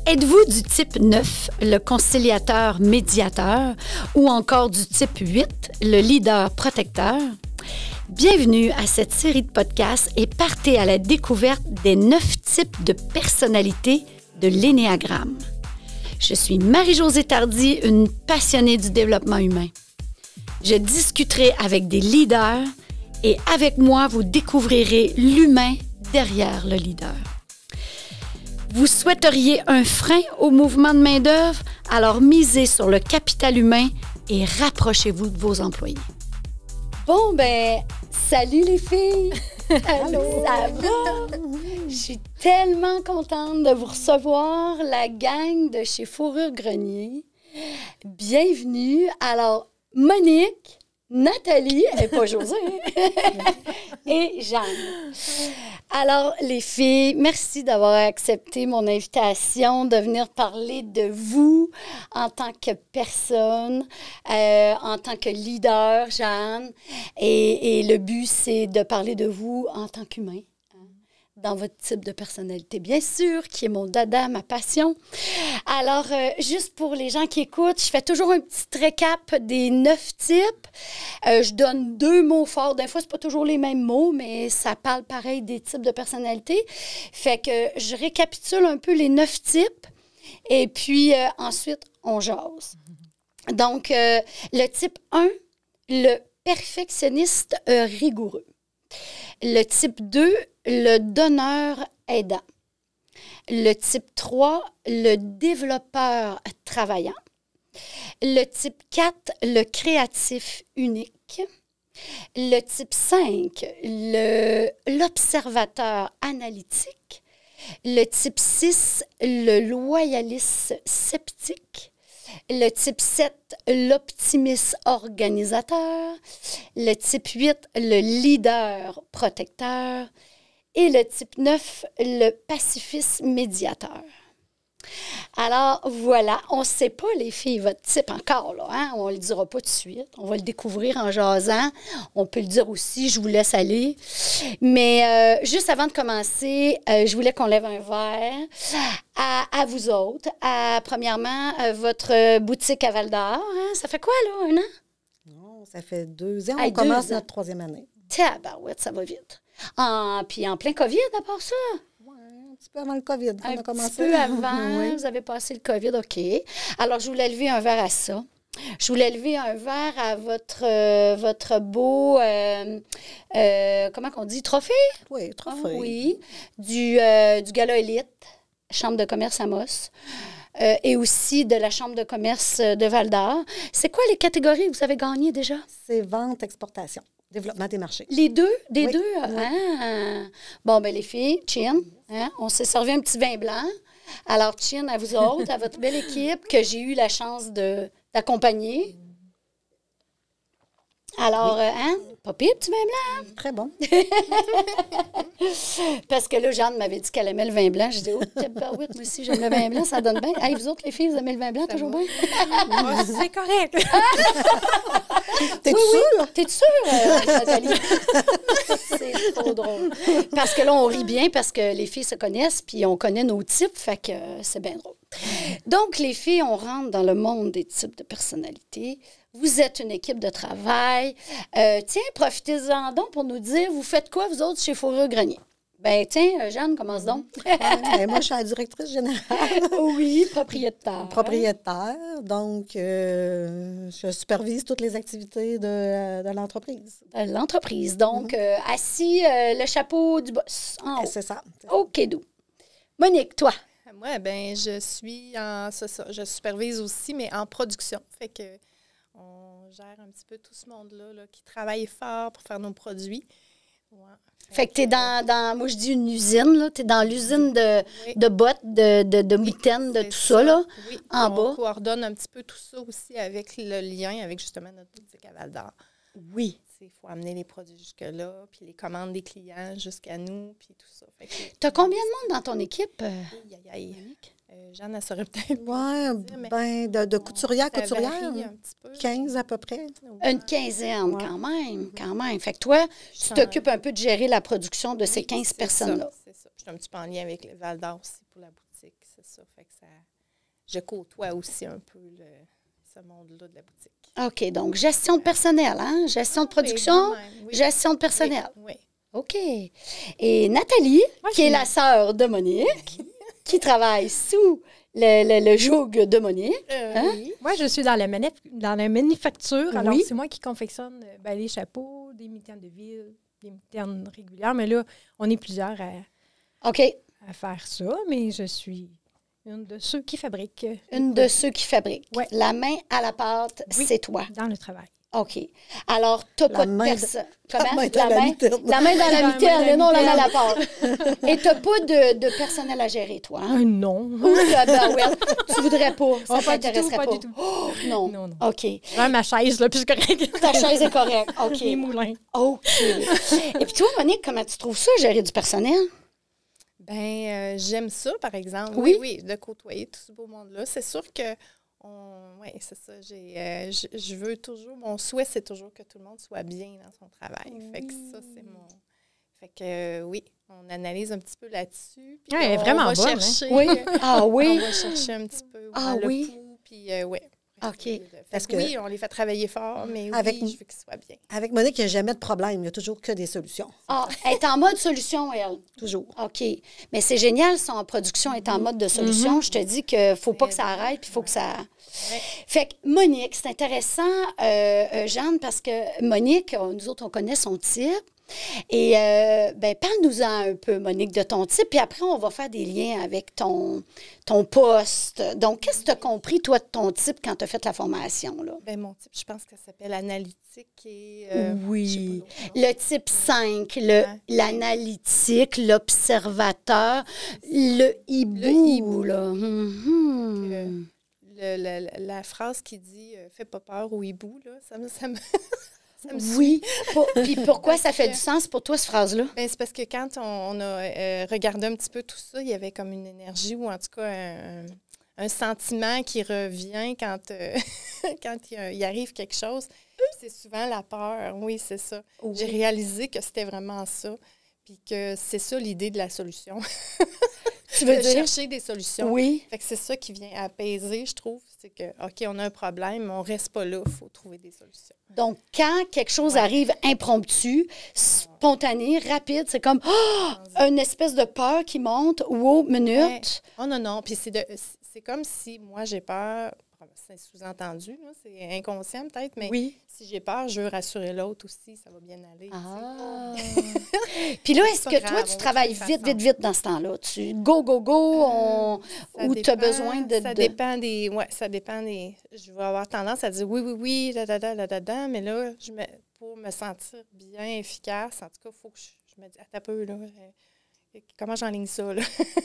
Êtes-vous du type 9, le conciliateur-médiateur, ou encore du type 8, le leader-protecteur? Bienvenue à cette série de podcasts et partez à la découverte des 9 types de personnalités de l'énéagramme. Je suis Marie-Josée Tardy, une passionnée du développement humain. Je discuterai avec des leaders et avec moi, vous découvrirez l'humain derrière le leader. Vous souhaiteriez un frein au mouvement de main-d'œuvre? Alors misez sur le capital humain et rapprochez-vous de vos employés. Bon, salut les filles! Allô! Ça va? Je suis tellement contente de vous recevoir, la gang de chez Fourrure Grenier. Bienvenue. Alors, Monique, Nathalie, et pas Josée, et Jeanne. Alors, les filles, merci d'avoir accepté mon invitation de venir parler de vous en tant que personne, en tant que leader, Jeanne. Et le but, c'est de parler de vous en tant qu'humain, dans votre type de personnalité, bien sûr, qui est mon dada, ma passion. Alors, juste pour les gens qui écoutent, je fais toujours un petit récap des 9 types. Je donne 2 mots forts. Des fois, c'est pas toujours les mêmes mots, mais ça parle pareil des types de personnalité. Fait que je récapitule un peu les 9 types et puis ensuite, on jase. Donc, le type 1, le perfectionniste rigoureux. Le type 2, le donneur aidant. Le type 3, le développeur travaillant. Le type 4, le créatif unique. Le type 5, l'observateur analytique. Le type 6, le loyaliste sceptique. Le type 7, l'optimiste organisateur. Le type 8, le leader protecteur. Et le type 9, le pacifiste médiateur. Alors, voilà, on ne sait pas, les filles, votre type encore, là, hein? On ne le dira pas tout de suite. On va le découvrir en jasant. On peut le dire aussi, je vous laisse aller. Mais juste avant de commencer, je voulais qu'on lève un verre à vous autres. Premièrement, votre boutique à Val-d'Or. Hein? Ça fait quoi, là, 1 an? Non, ça fait 2 ans. On commence notre 3e année. Tabarouette, ça va vite. Puis en plein COVID, à part ça? Oui, un petit peu avant le COVID. Un petit peu avant, oui. Vous avez passé le COVID, OK. Alors, je voulais lever un verre à ça. Je voulais lever un verre à votre beau, comment qu'on dit, trophée? Oui, trophée. Oui, du Gala Élite, Chambre de commerce Amos. Et aussi de la Chambre de commerce de Val-d'Or. C'est quoi les catégories que vous avez gagnées déjà? C'est vente, exportation, développement des marchés. Les deux? Des Oui. deux? Oui. Ah. Bon, les filles, chin, hein, on s'est servi un petit vin blanc. Alors, chin à vous autres, à votre belle équipe que j'ai eu la chance d'accompagner. Alors, pas pire, petit vin blanc. Très bon. Parce que là, Jeanne m'avait dit qu'elle aimait le vin blanc. J'ai dit, oh, moi aussi, j'aime le vin blanc, ça donne bien. Hey, vous autres, les filles, vous aimez le vin blanc, ça toujours bien? C'est correct. T'es Oui, sûre? oui. T'es sûre, Nathalie? C'est trop drôle. Parce que là, on rit bien parce que les filles se connaissent puis on connaît nos types, fait que c'est bien drôle. Donc, les filles, on rentre dans le monde des types de personnalités. Vous êtes une équipe de travail. Tiens, profitez-en donc pour nous dire, vous faites quoi, vous autres, chez Fourrure Grenier? Ben tiens, Jeanne, commence donc. Moi, je suis la directrice générale. Oui, propriétaire. Propriétaire. Donc, je supervise toutes les activités de l'entreprise. L'entreprise. Donc, assis, le chapeau du boss. En haut. C'est ça. OK, d'où? Monique, toi? Moi, je suis je supervise aussi, mais en production. Fait que on gère un petit peu tout ce monde-là là, qui travaille fort pour faire nos produits. Ouais. Fait que tu es dans, moi je dis une usine, là. Tu es dans l'usine de bottes, de mitaines, de tout ça, là, oui. en On bas. coordonne un petit peu tout ça aussi avec le lien avec justement notre boutique à Val-d'Or. Oui. Il faut amener les produits jusque-là, puis les commandes des clients jusqu'à nous, puis tout ça. Tu as combien de monde dans ton équipe? Jeanne, elle saurait peut-être. Oui, de couturière, un petit peu. 15 à peu près. Une quinzaine, quand même. Fait que toi, tu t'occupes un peu de gérer la production de ces 15 personnes-là. C'est ça. je suis un petit peu en lien avec le Val-d'Or aussi pour la boutique, c'est ça. Fait que je côtoie aussi un peu ce monde-là de la boutique. OK, donc gestion de personnel, hein? Gestion de production, oui. gestion de personnel. Oui. OK. Et Nathalie, Moi, qui est la sœur de Monique, qui travaille sous le joug de Monique. Hein? Oui. Moi, je suis dans la manufacture. Alors, Oui. c'est moi qui confectionne les chapeaux, des mitaines de ville, des mitaines régulières. Mais là, on est plusieurs OK. à faire ça. Mais je suis une de ceux qui fabriquent. Une de ceux qui fabriquent. Ouais. La main à la pâte, Oui. c'est toi. Dans le travail. OK. Alors, tu n'as La pas de main personne. la main dans la mitaine. La main dans la La main mitaine, dans la non la main à la mitaine. pâte. Et tu n'as pas de personnel à gérer, toi. Hein? Non. Ou ben, ouais, tu voudrais pas. Ça Oh, pas du tout, t'intéresserait pas pas. du tout. Oh, non. Non, non. OK. Ouais, ma chaise, là, puis c'est correct. Ta chaise est correcte. Les OK. moulins. OK. Et puis toi, Monique, comment tu trouves ça, gérer du personnel? Ben, j'aime ça, par exemple. Oui? Oui, de côtoyer tout ce beau monde-là. C'est sûr que, oui, c'est ça. Je veux toujours, mon souhait, c'est toujours que tout le monde soit bien dans son travail. Fait que ça, c'est mon... Fait que, oui, on analyse un petit peu là-dessus. Puis Ouais, elle est on vraiment va bonne, hein? chercher, Oui. Ah on oui. va chercher un petit peu Ah le oui. pouls, puis oui. OK. Parce Que, que- oui, on les fait travailler fort, mais Avec- oui, je veux qu'ils soient bien. Avec Monique, il n'y a jamais de problème. Il n'y a toujours que des solutions. Ah, elle est en mode solution, elle. Toujours. OK. Mais c'est génial, son production est en mode de solution. Je te dis qu'il ne faut pas que ça arrête, puis il faut que ça... Ouais. Fait que Monique, c'est intéressant, Jeanne, parce que Monique, nous autres, on connaît son type. Et ben, parle-nous-en un peu, Monique, de ton type. Puis après, on va faire des liens avec ton poste. Donc, qu'est-ce que tu as compris, toi, de ton type quand tu as fait la formation, là? Ben, mon type, je pense que ça s'appelle analytique et... Oui. je sais pas l'autre nom. Le type 5, Ouais. l'analytique, l'observateur, le hibou, là. Mhm. La phrase qui dit fais pas peur au hibou, là, ça me suit. Oui. Puis pourquoi Parce ça fait que- du sens pour toi, cette phrase-là? Ben, c'est parce que quand on a regardé un petit peu tout ça, il y avait comme une énergie ou en tout cas un sentiment qui revient quand, quand il arrive quelque chose. Puis c'est souvent la peur. Oui, c'est ça. Oui. J'ai réalisé que c'était vraiment ça. Puis que c'est ça l'idée de la solution. Tu veux de dire? chercher des solutions. Oui. Fait que c'est ça qui vient apaiser, je trouve. C'est que, OK, on a un problème, mais on reste pas là. Il faut trouver des solutions. Donc, quand quelque chose Ouais. arrive impromptu, spontané, rapide, c'est comme une espèce de peur qui monte. Wow, minute. Oh non, non. Puis c'est comme si moi, j'ai peur. C'est sous-entendu, là, c'est inconscient peut-être, mais Oui. si j'ai peur, je veux rassurer l'autre aussi, ça va bien aller. tu sais. Ah. Puis là, est-ce C'est que pas toi, grave, tu on va travailles trouver vite, façon. vite, vite dans ce temps-là? Tu go, Ça ou tu as dépend- besoin de... Ça dépend des... Oui, ça dépend des... Je vais avoir tendance à dire oui, mais là, pour me sentir bien, efficace, en tout cas, il faut que je me dise, attends un peu, là, comment j'enligne ça, là?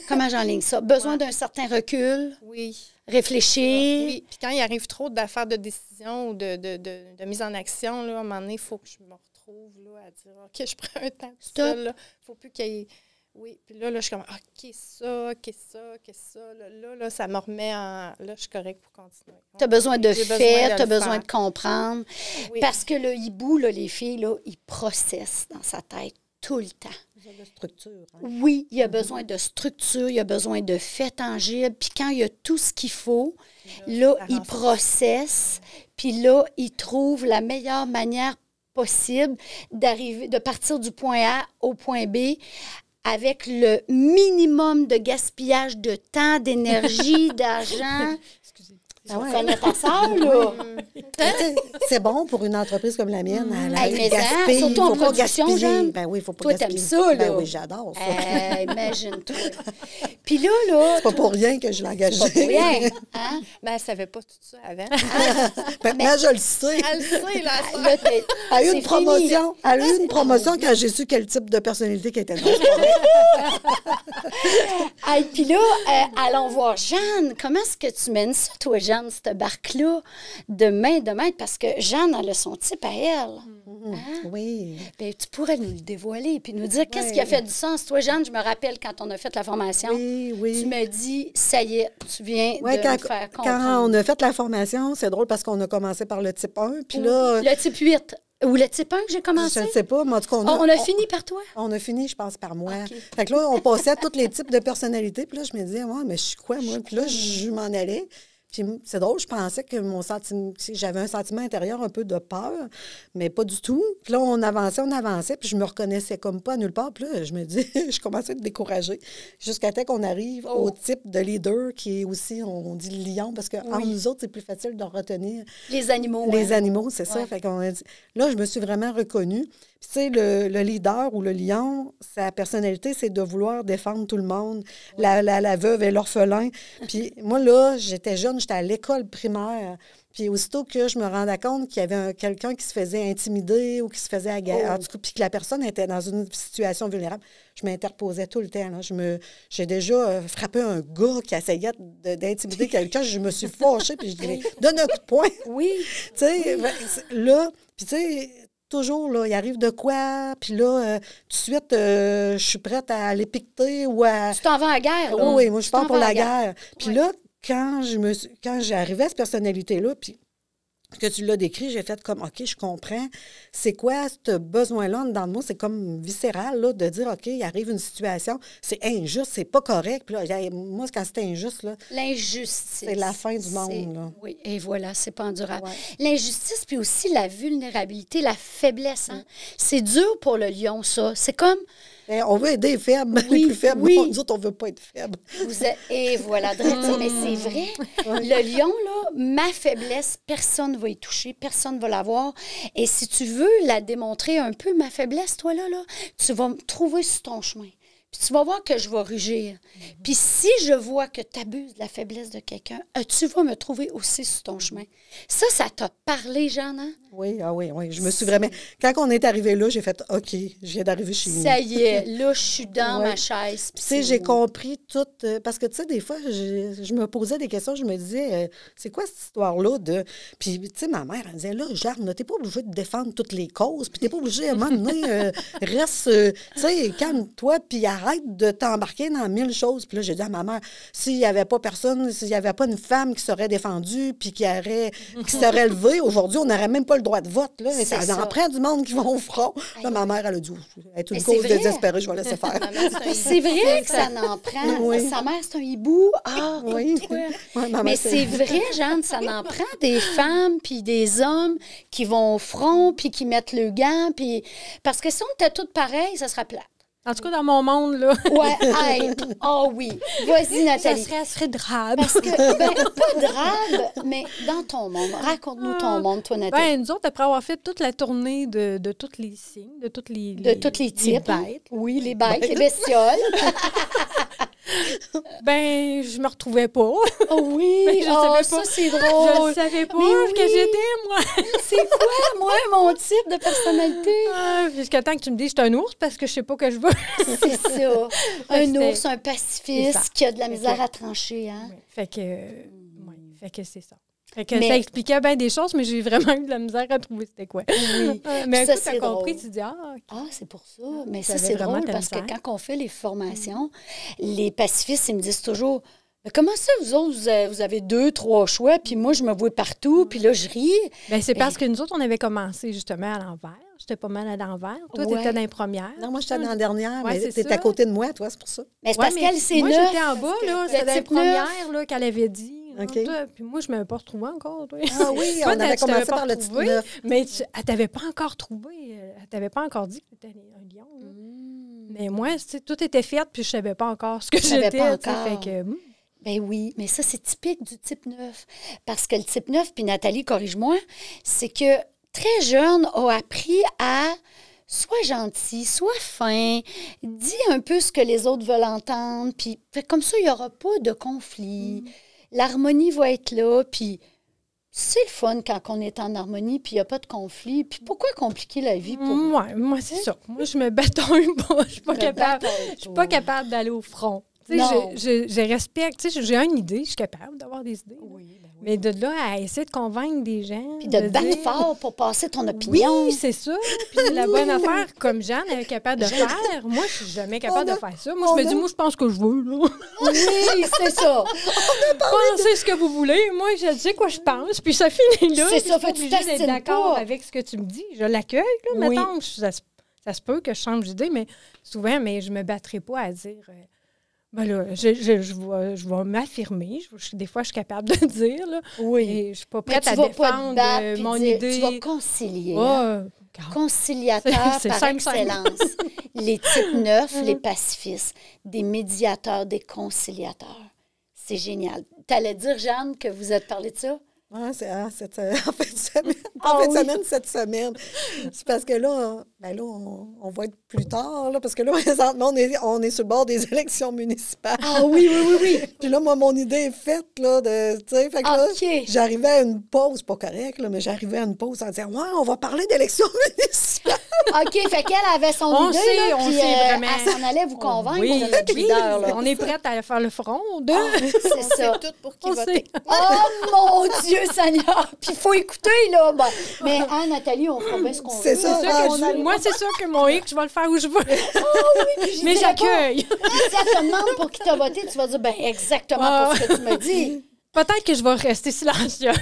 Comment j'enligne ça? Besoin Ouais. d'un certain recul, Oui. réfléchir. Oui, puis quand il arrive trop d'affaires de décision ou de mise en action, là, à un moment donné, il faut que je me retrouve là, à dire OK, je prends un temps tout Stop. seul. Il ne faut plus qu'il y ait. Oui, puis là, je suis comme OK, ça. Là, ça me remet en. Là, je suis correcte pour continuer. Tu as besoin de J'ai besoin fait, de tu as le besoin faire. de comprendre. Oui. Parce que le hibou, là, les filles, là, il processe dans sa tête tout le temps. De structure. Hein? Oui, il y a besoin de structure, il y a besoin de faits tangibles. Puis quand il y a tout ce qu'il faut, là, ça il renforce. processe. Puis là, il trouve la meilleure manière possible d'arriver, de partir du point A au point B avec le minimum de gaspillage de temps, d'énergie, d'argent. Excusez. Tu connais ta sœur, là? C'est bon pour une entreprise comme la mienne. Hey, mais hein, surtout en faut pas production, gaspiller. Jeanne. Ben oui, il faut pas Toi, gaspiller. t'aimes ça, là? Ben oui, j'adore ça. Imagine-toi. Puis là, C'est pas pour rien que je l'ai engagée. pas pour rien, hein? Ben, elle ne savait pas tout ça avant. Maintenant, je le sais. Elle le sait, là. ça. Là, Elle a eu c'est une promotion. fini. Elle a eu une promotion quand j'ai su quel type de personnalité qui était dans ce projet. Hey, puis là, allons voir Jeanne. Comment est-ce que tu mènes ça, toi, Jeanne, cette barque-là, de main de maître? Parce que Jeanne, elle a son type à elle. Oui. Ben, tu pourrais nous le dévoiler puis nous dire qu'est-ce qui a fait du sens. Toi, Jeanne, je me rappelle quand on a fait la formation, Oui, oui. tu me dis, ça y est, tu viens Ouais, de quand, me faire quand comprendre. on a fait la formation, c'est drôle parce qu'on a commencé par le type 1. Puis là, Le type 8. Ou le type 1 que j'ai commencé? Je ne sais pas, mais en tout cas, On a fini par toi? On a fini, je pense, par moi. OK. Fait que là, on passait à tous les types de personnalités. Puis là, je me disais, ouais, mais je suis quoi, moi? Puis là, je m'en allais. Puis c'est drôle, je pensais que j'avais un sentiment intérieur un peu de peur, mais pas du tout. Puis là, on avançait, puis je me reconnaissais comme pas nulle part. Puis là, je me dis, je commençais à être découragée. Jusqu'à temps qu'on arrive au type de leader qui est aussi, on dit le lion, parce qu'entre nous autres, c'est plus facile de retenir. Les animaux. Les animaux, c'est ça. Fait qu'on a dit, là, je me suis vraiment reconnue. Puis, tu sais, le leader ou le lion, sa personnalité, c'est de vouloir défendre tout le monde, la veuve et l'orphelin. Puis, moi, là, j'étais jeune, j'étais à l'école primaire. Puis, aussitôt que je me rendais compte qu'il y avait quelqu'un qui se faisait intimider ou qui se faisait agacer, en tout cas, puis que la personne était dans une situation vulnérable, je m'interposais tout le temps. Là. J'ai déjà frappé un gars qui essayait d'intimider quelqu'un. Je me suis fâchée, puis je disais, donne un coup de poing. Oui. Tu sais, là, puis tu sais, toujours, là, il arrive de quoi, puis là, tout de suite, je suis prête à l'épiqueter ou à... Tu t'en vas à la guerre, là. Oui, moi, je pars pour la guerre. guerre. Puis là, quand j'ai arrivé à cette personnalité-là, puis que tu l'as décrit, j'ai fait comme, OK, je comprends. C'est quoi ce besoin-là dans moi? C'est comme viscéral, là, de dire, OK, il arrive une situation, c'est injuste, c'est pas correct. Puis là, moi, quand c'est injuste, là... L'injustice. C'est la fin du monde, là. Oui, et voilà, c'est pas endurable. Ouais. L'injustice, puis aussi la vulnérabilité, la faiblesse. Hein? C'est dur pour le lion, ça. C'est comme... On veut aider les faibles, les plus faibles. Oui. Nous autres, on ne veut pas être faibles. Et voilà, mais c'est vrai. Le lion, là, ma faiblesse, personne ne va y toucher, personne ne va la voir. Et si tu veux la démontrer un peu, ma faiblesse, toi, là, tu vas me trouver sur ton chemin. Puis tu vas voir que je vais rugir. Puis si je vois que tu abuses de la faiblesse de quelqu'un, tu vas me trouver aussi sur ton chemin. Ça t'a parlé, Jeanne, hein? Oui, je me suis vraiment... Quand on est arrivé là, j'ai fait, OK, je viens d'arriver chez nous. Ça y est, là, je suis dans ma chaise. Tu sais, j'ai compris tout... parce que, tu sais, des fois, je me posais des questions, je me disais, c'est quoi cette histoire-là de... Puis, tu sais, ma mère, elle disait, là, Jeanne, t'es pas obligée de défendre toutes les causes, puis t'es pas obligée, à un moment donné, reste... tu sais, calme-toi, puis arrête de t'embarquer dans 1000 choses. Puis là, j'ai dit à ma mère, s'il n'y avait pas personne, s'il n'y avait pas une femme qui serait défendue, puis qui serait levée, aujourd'hui, on n'aurait même pas le droit de vote. Là. Ça en prend du monde qui vont au front. Là, ma mère, elle a dit, être une cause désespérée, je vais laisser faire. C'est vrai que ça n'en prend. Oui. Sa mère, c'est un hibou. Ah, oui. toi. Ouais, maman, mais c'est vrai, Jeanne, ça n'en prend des femmes puis des hommes qui vont au front puis qui mettent le gant. Puis... Parce que si on était toutes pareilles, ça serait plate. En tout cas, dans mon monde, là. Ouais, oh oui. Vas-y, Nathalie. Ça serait drabe. Parce que, pas drabe, mais dans ton monde. Raconte-nous ton monde, toi, Nathalie. Nous autres, après avoir fait toute la tournée de tous les signes, de tous les types. bêtes. Oui, les bêtes, les bestioles. Je me retrouvais pas. Oh oui, ça, c'est drôle. Je ne savais pas oui. que j'étais, moi. C'est quoi, moi, mon type de personnalité? Jusqu'à temps que tu me dises que je suis un ours parce que je sais pas que je veux. C'est ça. Un ours, un pacifiste qui a de la misère à trancher. Hein? Oui. Fait que c'est ça. Fait que ça expliquait bien des choses, mais j'ai vraiment eu de la misère à trouver c'était quoi. Oui. Mais ça, tu as compris, tu dis c'est pour ça. Mais ça, c'est drôle parce que quand on fait les formations, les pacifistes, ils me disent toujours, comment ça, vous autres, vous avez 2, 3 choix, puis moi, je me vois partout, puis là, je ris. C'est parce que nous autres, on avait commencé justement à l'envers. J'étais pas mal à l'envers. Toi, tu étais dans les premières. Non, moi, j'étais dans la dernière, mais tu étais à côté de moi, toi, c'est pour ça. Mais c'est parce qu'elle, c'est moi, neuf. J'étais en bas, là. C'était dans les premières là, qu'elle avait dit. OK. Puis moi, je ne m'avais pas retrouvée encore. Toi. Ah oui, on avait commencé par le type 9. Mais elle ne t'avait pas encore trouvé. Elle ne t'avait pas encore dit que tu étais un lion. Mais moi, tout était fait, puis je ne savais pas encore ce que j'étais. Pas encore. Fait que, Ben oui, mais ça, c'est typique du type 9. Parce que le type 9, puis Nathalie, corrige-moi, c'est que très jeune, a appris à soit gentil, soit fin, dis un peu ce que les autres veulent entendre, puis comme ça, il n'y aura pas de conflit. L'harmonie va être là, puis c'est le fun quand on est en harmonie, puis il n'y a pas de conflit. Puis pourquoi compliquer la vie pour... Moi, c'est ça. Moi, je me bâtonne pas. Je suis pas capable d'aller au front. Je respecte. J'ai une idée, je suis capable d'avoir des idées. Oui, Mais de là à essayer de convaincre des gens. Puis de te battre dire, fort pour passer ton opinion. Oui, c'est ça. Puis c'est la bonne affaire, comme Jeanne, elle est capable de faire. Moi, je suis jamais capable de faire ça. Moi, je me dis, moi, je pense que je veux. Là. Oui, c'est ça. Pensez ce que vous voulez. Moi, je sais quoi je pense. Puis ça finit là. C'est Puis ça, je suis fait que tu obligée d'être t'astines d'accord pas. avec ce que tu me dis. Je l'accueille, là, Oui. mettons. Ça se peut que je change d'idée, mais souvent, je me battrai pas à dire... ben là, je vais m'affirmer. Des fois, je suis capable de dire. Là, Oui. et je suis pas Mais prête tu à vas pas te défendre battre puis mon dire, idée. tu vas concilier. Oh, hein. regarde. Conciliateur C'est par simple. excellence. Les types 9, les pacifistes, des médiateurs, des conciliateurs. C'est génial. Tu allais dire, Jeanne, que vous êtes parlé de ça? Ouais, c'est en fin de semaine. Ah En fin de oui. semaine, cette semaine. C'est parce que là, on va être plus tard, là, parce que là, présentement, on est sur le bord des élections municipales. Ah oui, oui, oui, oui. Puis là, moi, mon idée est faite, là, de, tu sais, fait que là, OK. j'arrivais à une pause, pas correct, là, mais j'arrivais à une pause en disant, ouais, on va parler d'élections municipales. OK, fait qu'elle avait son On idée, sait, là, on puis sait vraiment. elle s'en allait vous convaincre Oui, de notre oui, leader, là. on est prête à faire le front. De... C'est On ça. sait tout pour qui On voter. sait. Oh mon Dieu Seigneur! Puis il faut écouter, là. Ben, mais hein, Nathalie, on fera bien ce qu'on veut. C'est ça, C'est sûr ah, que je- moi, c'est sûr que mon X, je vais le faire où je veux. Puis je Mais dirais pas, j'accueille. Si elle te demande pour qui t'as voté, tu vas dire, ben exactement pour ce que tu me dis. Peut-être que je vais rester silencieuse.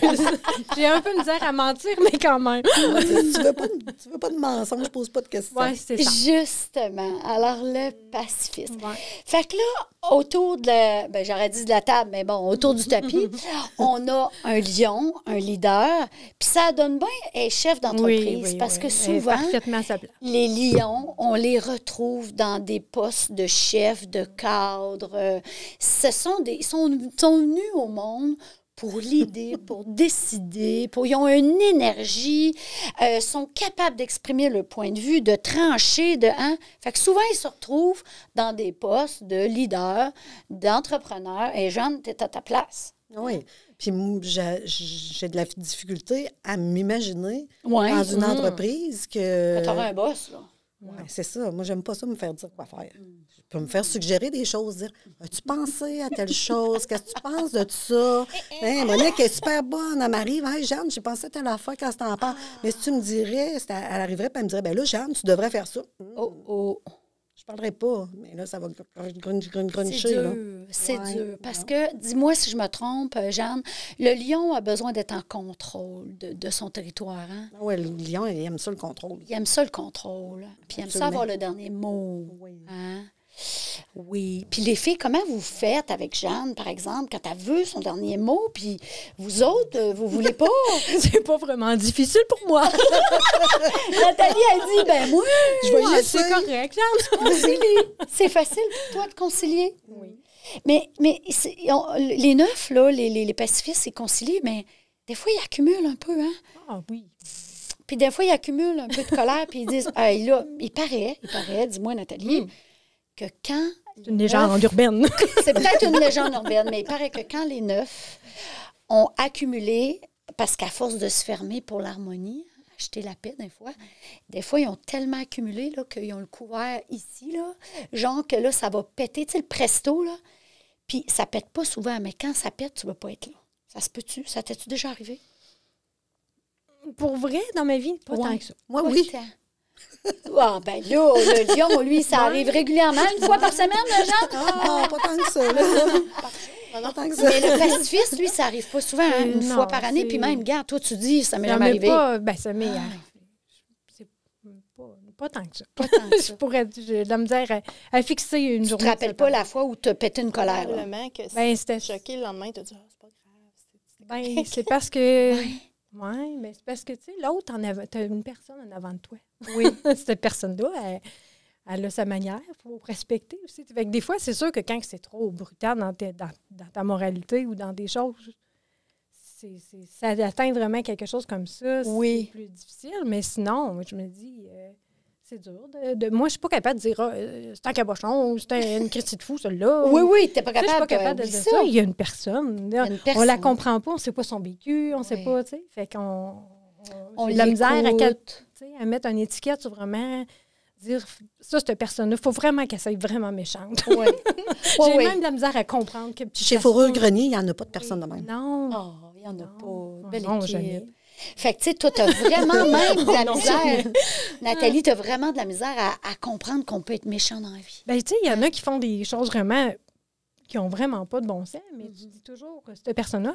J'ai un peu de misère à mentir, mais quand même. Tu veux pas de mensonge, je pose pas de questions. Oui, c'est ça. Justement. Alors, le pacifisme. Ouais. Fait que là, autour de la... Ben, j'aurais dit de la table, mais bon, autour du tapis, on a un lion, un leader, puis ça donne bien être chef d'entreprise, parce que Elle est souvent, parfaitement à sa place. les lions, on les retrouve dans des postes de chef, de cadre. Ce sont des... Ils sont venus au monde pour l'idée, pour décider, ils ont une énergie, sont capables d'exprimer leur point de vue, de trancher, Fait que souvent, ils se retrouvent dans des postes de leader, d'entrepreneur. Et Jeanne, tu es à ta place. Oui. Puis moi, j'ai de la difficulté à m'imaginer Ouais. dans une entreprise que... Tu auras un boss, là. Ouais, c'est ça. Moi, j'aime pas ça me faire dire quoi faire. Je peux me faire suggérer des choses, dire as-tu pensé à telle chose? Qu'est-ce que tu penses de ça? Hein, Monique est super bonne. Elle m'arrive. Hey, Jeanne, j'ai pensé à telle affaire quand tu t'en parles. Mais si tu me dirais, elle arriverait et elle me dirait ben là, Jeanne, tu devrais faire ça. Oh. Je parlerai pas. Mais là, ça va C'est gruncher. là. dur, c'est Ouais, dur. Parce non. que, dis-moi si je me trompe, Jeanne, le lion a besoin d'être en contrôle de son territoire. Hein? Oui, le lion, il aime ça, le contrôle. Il aime ça, le contrôle. Puis il aime ça Absolument. avoir le dernier mot. Oui. Hein? Oui. Puis les filles, comment vous faites avec Jeanne, par exemple, quand elle veut son dernier mot, puis vous autres, vous voulez pas? C'est pas vraiment difficile pour moi. Nathalie, elle dit, ben moi, Je vais y Ouais, essayer. c'est correct. Jeanne. concilier. C'est facile pour toi de concilier? Oui. Mais les neufs, là, les pacifistes, ils concilient, mais des fois, ils accumulent un peu, hein? Ah oui. Puis des fois, ils accumulent un peu de colère, puis ils disent, hey, là, il paraît, dis-moi, Nathalie, que quand... C'est une légende urbaine. C'est peut-être une légende urbaine, mais il paraît que quand les neufs ont accumulé, parce qu'à force de se fermer pour l'harmonie, acheter la paix des fois, ils ont tellement accumulé là, qu'ils ont le couvert ici, là, genre que là, ça va péter, tu sais, le presto, là. Puis ça pète pas souvent, mais quand ça pète, tu ne vas pas être là. Ça se peut-tu? Ça t'es-tu déjà arrivé? Pour vrai, dans ma vie, pas Ouais. tant que ça. Moi, Pas oui. tant. Ah, ben là, le lion, lui, ça arrive régulièrement, une fois par semaine, Jean. Non, pas tant que ça. Là. Pas tant que ça. Mais le pacifiste, lui, ça arrive pas souvent, hein, une Non, fois par année. c'est- Puis même, gars, toi, tu dis, ça m'est J'en jamais ai arrivé. pas, ben, ça m'est arrivé. C'est pas tant que ça. Pas tant que ça. J'ai de la misère à fixer une Tu te journée. rappelles pas la fois où tu as pété une colère, là? Probablement que si Ben, c'était... t'es choqué le lendemain, tu te dis, c'est pas grave. Ben, c'est parce que... Oui, mais c'est parce que, tu sais, l'autre, tu as une personne en avant de toi. Oui. Cette personne-là, elle a sa manière, il faut respecter aussi. Fait que des fois, c'est sûr que quand c'est trop brutal dans ta moralité ou dans des choses, ça atteint vraiment quelque chose comme ça, Oui. c'est plus difficile. Mais sinon, je me dis, c'est dur. Moi, je suis pas capable de dire, c'est un cabochon ou c'est une critique de fou, celui-là. Oui, t'es pas Tu sais, je suis capable, pas capable de oublie dire ça. ça. Il y a une personne. Là, une on personne. la comprend pas, on sait pas son vécu, on sait Oui. pas, tu sais. Fait qu'on On j'ai de la misère l'écoute. à mettre une étiquette sur vraiment dire ça, cette personne-là, il faut vraiment qu'elle soit vraiment méchante. Oui. J'ai oui. même de la misère à comprendre que Chez Fourrure Grenier, il n'y en a pas de personne de même. Non. Oh, il n'y en a Non. pas. Belle Non, équipe. jamais. Fait que, tu sais, toi, tu as vraiment même de la misère. Nathalie, tu as vraiment de la misère à comprendre qu'on peut être méchant dans la vie. Ben, tu sais, il y en a qui font des choses vraiment qui ont vraiment pas de bon sens, mais tu dis toujours que cette personne-là,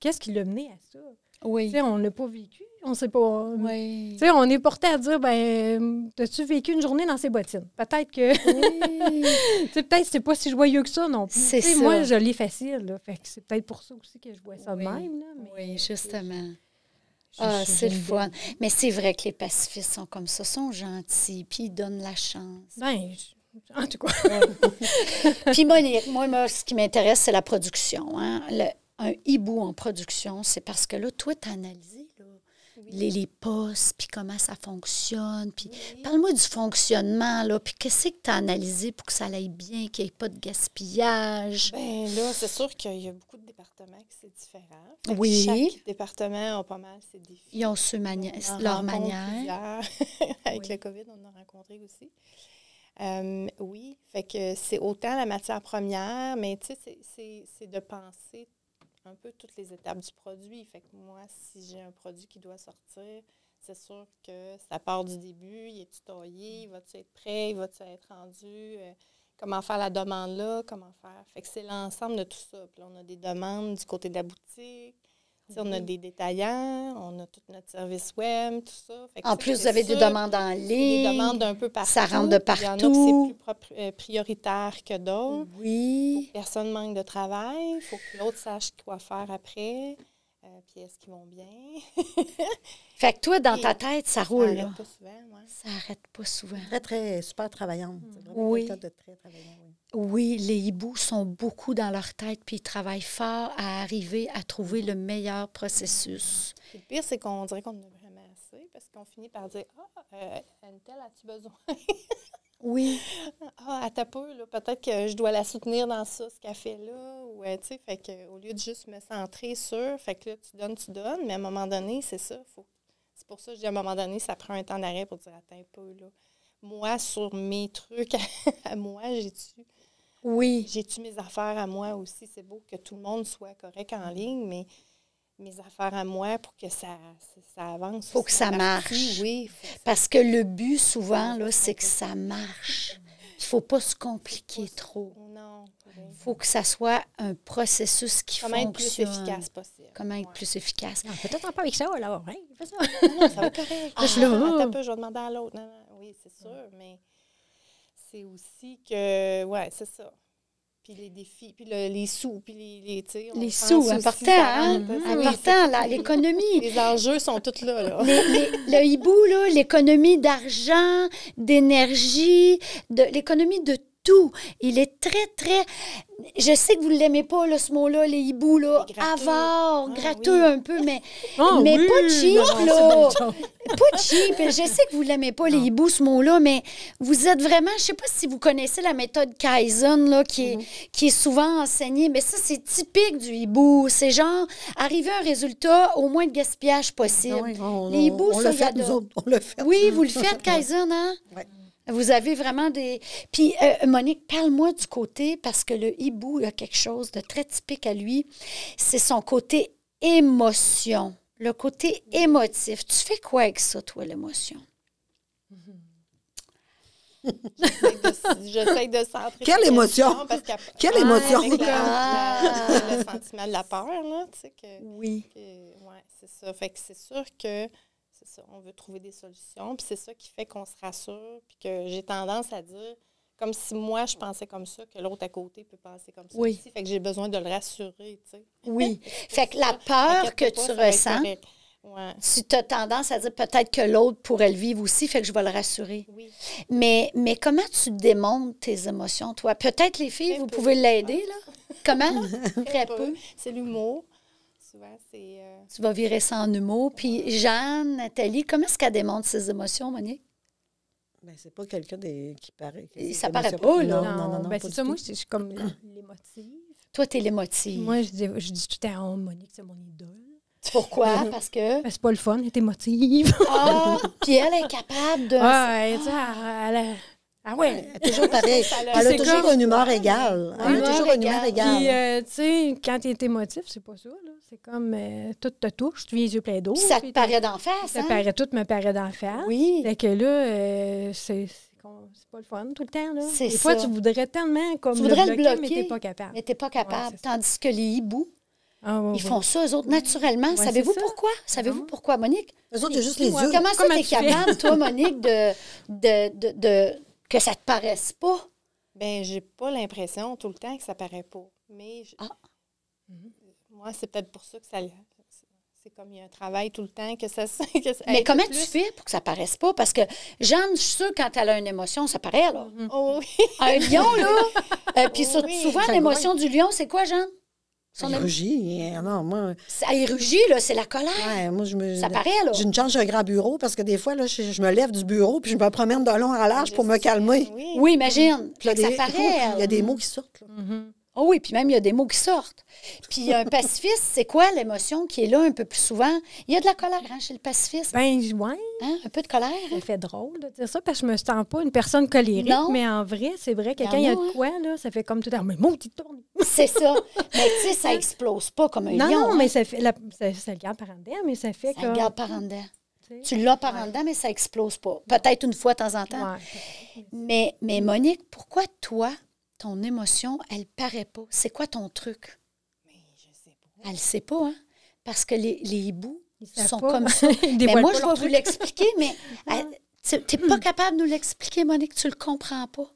qu'est-ce qui l'a mené à ça? Tu Oui. sais, on l'a pas vécu, on sait pas. Oui. Tu sais, on est porté à dire, ben, as-tu vécu une journée dans ses bottines? Peut-être que. Oui. Tu sais, peut-être que c'est pas si joyeux que ça non plus. C'est Tu sais, ça. moi, je l'ai facile, là. Fait que c'est peut-être pour ça aussi que je vois ça de Oui. même, là. Mais Oui, justement. je- Ah, je- c'est le j'aime fun. bien. Mais c'est vrai que les pacifistes sont comme ça, sont gentils, puis ils donnent la chance. Ben, en tout cas. Puis Monique, moi, ce qui m'intéresse, c'est la production. Hein? Un hibou en production, c'est parce que là, toi, tu as analysé là, les postes, puis comment ça fonctionne. Puis parle-moi du fonctionnement, là, puis qu'est-ce que tu as analysé pour que ça aille bien, qu'il n'y ait pas de gaspillage? Bien là, c'est sûr qu'il y a beaucoup de départements qui c'est différent. Fait que Oui. Chaque département a pas mal ses défis. Ils ont leur manière. Plusieurs. Avec Oui. le COVID, on en a rencontré aussi. Oui, fait que c'est autant la matière première, mais tu sais, c'est de penser un peu toutes les étapes du produit. Fait que moi, si j'ai un produit qui doit sortir, c'est sûr que ça part du début. Il est-tu taillé? Va-tu être prêt? Va-tu être rendu? Comment faire la demande là? Comment faire? Fait que c'est l'ensemble de tout ça. Puis là, on a des demandes du côté de la boutique. Tu sais, on a des détaillants, on a tout notre service web, tout ça. Fait que En ça, plus, c'est vous avez des sûr, demandes en c'est ligne. des demandes d'un peu partout. Ça rentre de Il y en a partout. que c'est plus prioritaire que d'autres. Oui. Personne manque de travail. Il faut que l'autre sache quoi faire après. Puis est-ce qu'ils vont bien? Fait que toi, dans Et ta tête, ça Ça roule, arrête là. pas souvent, ouais. Ça arrête pas souvent. Très, très, super travaillante. C'est vraiment Oui. quelqu'un de très travaillant, oui. Oui, les hiboux sont beaucoup dans leur tête, puis ils travaillent fort à arriver à trouver le meilleur processus. Puis le pire, c'est qu'on dirait qu'on en a vraiment assez parce qu'on finit par dire « Ah, une telle, as-tu besoin? » Oui. Ah, à ta peu, là, peut-être que je dois la soutenir dans ça, ce qu'elle fait là. Ou, tu sais, fait que, au lieu de juste me centrer sur, fait que là, tu donnes, mais à un moment donné, c'est ça. C'est pour ça que je dis à un moment donné, ça prend un temps d'arrêt pour dire, attends un peu, là. Moi, sur mes trucs à moi, Oui. j'ai-tu mes affaires à moi aussi? C'est beau que tout le monde soit correct en ligne, mais mes affaires à moi pour que ça avance. Faut que ça marche. Oui. Faut que ça Parce que le but, souvent, là, c'est que ça marche. Il faut pas se compliquer trop. Non. Il faut que ça soit un processus qui Comment être plus fonctionne. efficace possible. Comment être Ouais. plus efficace. Non, peut-être pas avec ça, alors. Hein? Fais ça. Non, ça va correct. Ah, je suis là. Attends un peu, je vais demander à l'autre. Non, oui, c'est sûr, mais c'est aussi que, ouais, c'est ça. Puis les défis, puis les sous, puis les tu sais, on Les pense sous, aussi, important, ça hein? rentre, ça, oui, Important, c'est- l'économie. Les enjeux sont tous là, là. Le hibou, là, l'économie d'argent, d'énergie, l'économie de tout. Il est très, très... Je sais que vous ne l'aimez pas, là, ce mot-là, les hiboux, là. Les gratteux. Avare, Ah, gratteux oui. un peu, mais Ah, Mais oui, pas cheap, non, c'est là. bon, ça. pas cheap. Je sais que vous ne l'aimez pas, les hiboux, ce mot-là, mais vous êtes vraiment... Je ne sais pas si vous connaissez la méthode Kaizen, là, qui est souvent enseignée, mais ça, c'est typique du hibou. C'est genre, arriver à un résultat au moins de gaspillage possible. Oui, Les hiboux, on ça, l'a fait, ils nous adorent. autres. On l'a fait. Oui, vous le faites, Kaizen, hein? Oui. Vous avez vraiment des... Puis, Monique, parle-moi du côté, parce que le hibou, il a quelque chose de très typique à lui. C'est son côté émotion, le côté émotif. Tu fais quoi avec ça, toi, l'émotion? J'essaie de centrer. Quelle ta émotion? question parce Quelle ouais, émotion? avec Ah. le sentiment de la peur, là, tu sais, Oui. ouais, c'est ça. Fait que c'est sûr que, c'est ça, on veut trouver des solutions, puis c'est ça qui fait qu'on se rassure, puis que j'ai tendance à dire, comme si moi, je pensais comme ça, que l'autre à côté peut penser comme ça Oui. aussi. Fait que j'ai besoin de le rassurer, tu sais. Oui. Fait que la peur T'inquiète que pas, tu ça va être ressens, correct. Ouais. tu as tendance à dire peut-être que l'autre pourrait le vivre aussi, fait que je vais le rassurer. Oui. Mais comment tu démontres tes émotions, toi? Peut-être les filles, Très vous peu. pouvez l'aider, là? Comment? Très peu. C'est l'humour. Souvent, c'est... Tu vas virer ça en humour. Puis Jeanne, Nathalie, comment est-ce qu'elle démontre ses émotions, Monique? Ben, c'est pas quelqu'un qui paraît. Et ça paraît pas, là. Non, Ben, pas c'est du ça, tout. moi, je suis comme l'émotive. Toi, t'es l'émotive. Moi, je dis tout le temps, oh, Monique, c'est mon idole. Pourquoi? Parce que... Ben, c'est pas le fun, elle est émotive. Ah! Puis elle est capable de... Ouais, tu sais, Ah ouais. Toujours pareil. Elle a c'est toujours comme- une humeur égale. Elle a Humeur toujours une humeur égale. égale. Puis, tu sais, quand tu es émotif, c'est pas ça, là. C'est comme, tout te touche, tu viens les yeux pleins d'eau. Puis ça te puis paraît d'en face, ça hein? paraît, tout me paraît d'en face. Oui. Fait que là, c'est pas le fun tout le temps, là. C'est Des fois, ça. tu voudrais tellement comme Tu voudrais le mais bloquer. t'es pas capable. Mais t'es pas capable. Ouais, c'est ça. Tandis que les hiboux, Ah, ouais, ils ouais. font ça, eux autres, naturellement. Ouais, Savez-vous c'est ça. pourquoi? Savez-vous Non. pourquoi, Monique? Eux autres, il y a juste les yeux. Comment ça, Comment t'es tu fais? capable, toi, Monique, que ça te paraisse pas? Ben, j'ai pas l'impression tout le temps que ça paraît pas. Mais Ah. moi, c'est peut-être pour ça que ça. C'est comme il y a un travail tout le temps que ça. Mais comment tu fais pour que ça paraisse pas? Parce que Jeanne, je suis sûre, quand elle a une émotion, ça paraît, là. Oh oui. Un lion, là. Puis Oui. souvent, Ça l'émotion du lion, c'est quoi, Jeanne? Il rugit. Non, moi, Il rugit, là, c'est la colère. ouais, moi, Ça paraît, là. j'ai une chance, j'ai un grand bureau parce que des fois, là, je me lève du bureau puis je me promène de long en large pour me calmer. Oui. Oui, imagine. Puis il y a Ça des- paraît. il y a des mots qui sortent. Là. Oh oui, puis même, il y a des mots qui sortent. Puis un pacifiste, c'est quoi l'émotion qui est là un peu plus souvent? Il y a de la colère hein, chez le pacifiste. Ben, ouais, Hein? Un peu de colère. ça fait drôle de dire ça parce que je me sens pas une personne colérique, Non. mais en vrai, c'est vrai que Il y en quand il y a a, de hein. quoi, là, ça fait comme tout à l'heure. Mais maudit tourne! C'est ça. Mais tu sais, ça explose pas comme un Non, lion. non, hein. mais ça fait. Ça le garde par en dedans, mais ça fait Ça comme. garde par en dedans. tu sais. Tu l'as par en dedans, mais ça explose pas. Peut-être une fois de temps en temps. Ouais. Mais Monique, pourquoi toi, ton émotion, elle paraît pas? C'est quoi ton truc? Mais je sais pas. Elle ne sait pas, hein? Parce que les hiboux Ils savent sont pas. comme ça. Ils Mais dévoilent moi, pas je leur vais vous truc. l'expliquer, mais tu n'es pas capable de nous l'expliquer, Monique. Tu le comprends pas.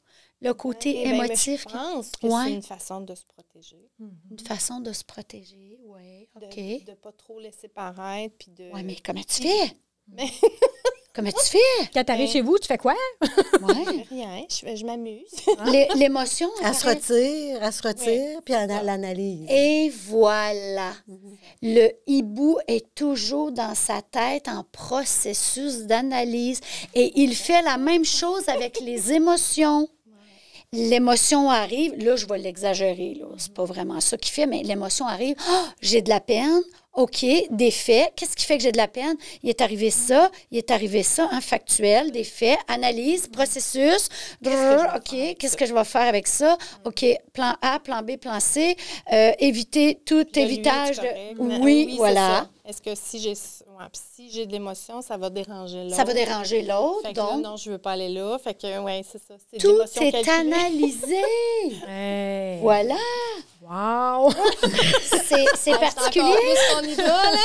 Le côté Eh ben, mais émotif. je pense que Ouais. c'est une façon de se protéger. Une façon de se protéger. Oui, OK. De ne pas trop laisser paraître. Puis de... Oui, mais comment tu fais? Mais- Comment tu fais? Quand t'arrives chez vous, tu fais quoi? Ouais. Rien, je m'amuse. L'émotion. Elle se retire, puis elle l'analyse. Et voilà. Le hibou est toujours dans sa tête en processus d'analyse et il fait la même chose avec les émotions. L'émotion arrive, là, je vais l'exagérer, là. C'est pas vraiment ça qu'il fait, mais l'émotion arrive. Ah, j'ai de la peine. OK, des faits. Qu'est-ce qui fait que j'ai de la peine? Il est arrivé ça, hein, factuel, des faits, analyse, processus. OK, qu'est-ce que je vais faire avec ça? OK, plan A, plan B, plan C. Éviter tout De lui, évitage. c'est correct. Oui, c'est voilà. ça. Est-ce que si j'ai de l'émotion, ça va déranger l'autre? Ça va déranger l'autre, Fait que là, donc non, je veux pas aller là. Fait que, ouais, c'est ça. C'est de tout l'émotion est calculée. analysé. Hey. Voilà. Wow! C'est particulier. Encore plus ton idole.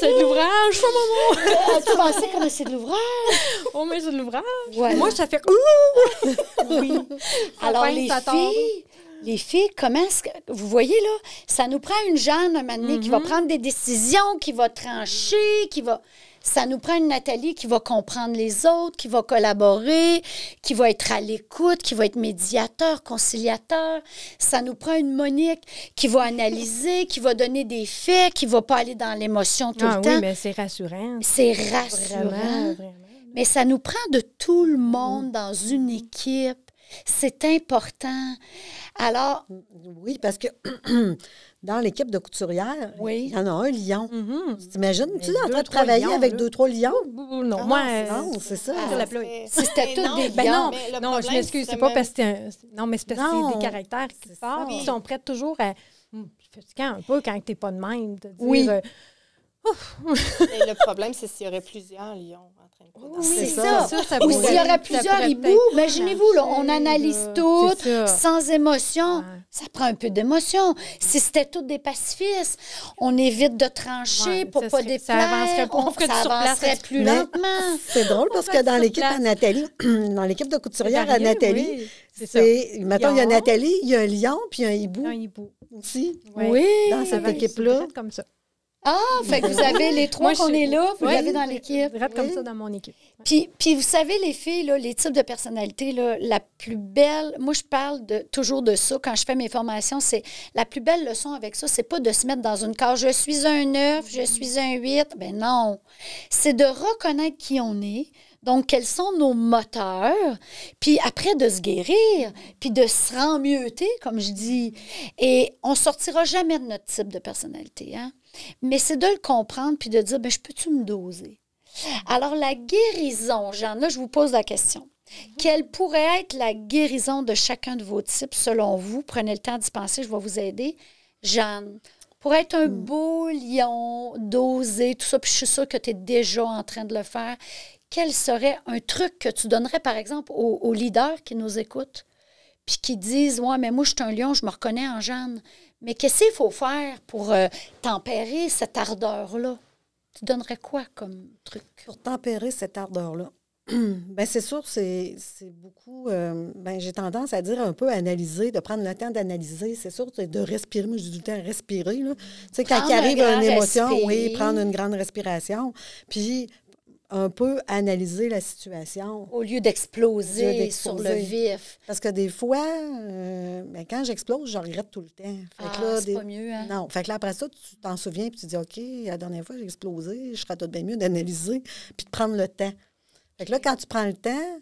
C'est de l'ouvrage, fais maman! Tu pensais comment c'est de l'ouvrage? Oh, mais c'est de l'ouvrage! Voilà. Moi, ça fait. Oui. Alors, pince, ça tombe. les filles, comment est-ce que... Vous voyez, là, ça nous prend une Jeanne, un moment donné, qui va prendre des décisions, qui va trancher, qui va... Ça nous prend une Nathalie qui va comprendre les autres, qui va collaborer, qui va être à l'écoute, qui va être médiateur, conciliateur. Ça nous prend une Monique qui va analyser, qui va donner des faits, qui ne va pas aller dans l'émotion tout Ah le oui, temps. mais c'est rassurant. C'est rassurant. Vraiment, vraiment. Mais ça nous prend de tout le monde dans une équipe. C'est important. Alors, Oui, parce que dans l'équipe de couturière, Oui. il y en a un lion. Mhm. T'imagines-tu Mais en train deux, de travailler trois avec lions, là. 2-3 lions? Non, moi. Non, c'est ça. Ah, sur la pluie. Si c'était tous des Ben lions. non, Mais le non, je problème, m'excuse, c'est c'est pas même- parce que non, mais c'est parce que Non, c'est des caractères qui c'est sortent, ça. qui sont prêts toujours à. C'est fatigant un peu quand t'es pas de même. De dire, Oui. Et le problème, c'est s'il y aurait plusieurs lions en train de courir. C'est ça. ça. Ou pourrait- s'il y aurait ça plusieurs pourrait hiboux, peut-être imaginez-vous, là, on marcher, analyse là. tout, C'est ça. sans émotion. Ouais. Ça prend un peu d'émotion. Si c'était tous des pacifistes, on évite de trancher Ouais, pour ça pas serait- déplaire. ça avancerait pas, on ferait du ça sur place, avancerait ça- plus Mais- lentement. C'est drôle parce On que va dans sur l'équipe à place. Nathalie, dans l'équipe de couturière à Varié, Nathalie, oui, c'est ça. mettons, il y a Lion. Nathalie, il y a un lion, puis un hibou Un hibou. aussi. Ouais. Oui. Dans cette Ouais, équipe-là. c'est direct comme ça. Ah, fait que vous avez les trois Moi, je qu'on suis- est là, vous Ouais, l'avez dans l'équipe. Direct comme ça dans mon équipe. Ouais. Puis vous savez, les filles, là, les types de personnalités, là, la plus belle, moi je parle toujours de ça quand je fais mes formations, c'est la plus belle leçon avec ça, c'est pas de se mettre dans une case, je suis un 9, je suis un 8, ben non. C'est de reconnaître qui on est, donc quels sont nos moteurs, puis après de se guérir, puis de se remmieuter, comme je dis. Et on sortira jamais de notre type de personnalité, hein? Mais c'est de le comprendre, puis de dire, ben je peux-tu me doser? Alors, la guérison, Jeanne, là, je vous pose la question. Quelle pourrait être la guérison de chacun de vos types, selon vous? Prenez le temps d'y penser, je vais vous aider. Jeanne, pour être un beau lion, d'oser, tout ça, puis je suis sûre que tu es déjà en train de le faire, quel serait un truc que tu donnerais, par exemple, aux leaders qui nous écoutent, puis qui disent « Ouais, mais moi, je suis un lion, je me reconnais en Jeanne. » Mais qu'est-ce qu'il faut faire pour tempérer cette ardeur-là? Tu donnerais quoi comme truc? Pour tempérer cette ardeur-là, bien, c'est sûr, c'est beaucoup... j'ai tendance à dire un peu analyser, de prendre le temps d'analyser. C'est sûr, c'est de respirer. Moi, je dis tout le temps respirer. Tu sais, quand il arrive une émotion, oui, prendre une grande respiration. Puis, un peu analyser la situation. Au lieu d'exploser sur le vif. Parce que des fois, quand j'explose, je regrette tout le temps. C'est pas mieux, hein? Non. Fait que là, après ça, tu t'en souviens puis tu dis, OK, la dernière fois, j'ai explosé, je serais tout bien mieux d'analyser puis de prendre le temps. Fait que là, quand tu prends le temps,